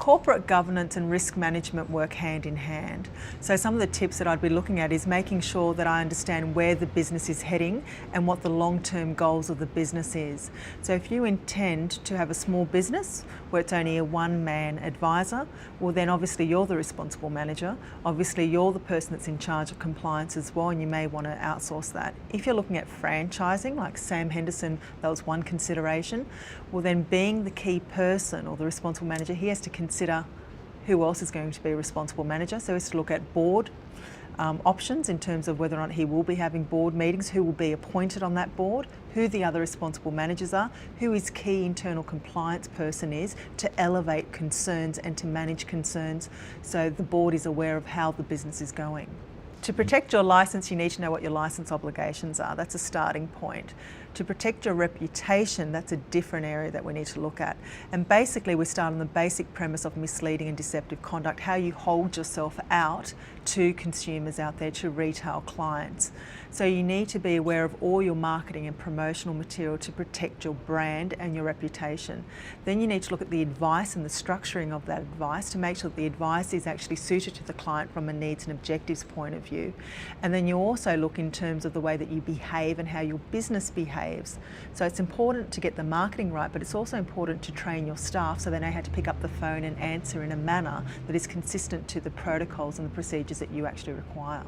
corporate governance and risk management work hand in hand. So some of the tips that I'd be looking at is making sure that I understand where the business is heading and what the long-term goals of the business is. So if you intend to have a small business where it's only a one-man advisor, well then obviously you're the responsible manager. Obviously you're the person that's in charge of compliance as well, and you may want to outsource that. If you're looking at franchising, like Sam Henderson, that was one consideration, well then being the key person or the responsible manager, he has to consider who else is going to be a responsible manager. So he has to look at board options in terms of whether or not he will be having board meetings, who will be appointed on that board, who the other responsible managers are, who his key internal compliance person is to elevate concerns and to manage concerns so the board is aware of how the business is going. To protect your licence, you need to know what your licence obligations are. That's a starting point. To protect your reputation, that's a different area that we need to look at. And basically we start on the basic premise of misleading and deceptive conduct, how you hold yourself out to consumers out there, to retail clients. So you need to be aware of all your marketing and promotional material to protect your brand and your reputation. Then you need to look at the advice and the structuring of that advice to make sure that the advice is actually suited to the client from a needs and objectives point of view. And then you also look in terms of the way that you behave and how your business behaves. So it's important to get the marketing right, but it's also important to train your staff so they know how to pick up the phone and answer in a manner that is consistent to the protocols and the procedures that you actually require.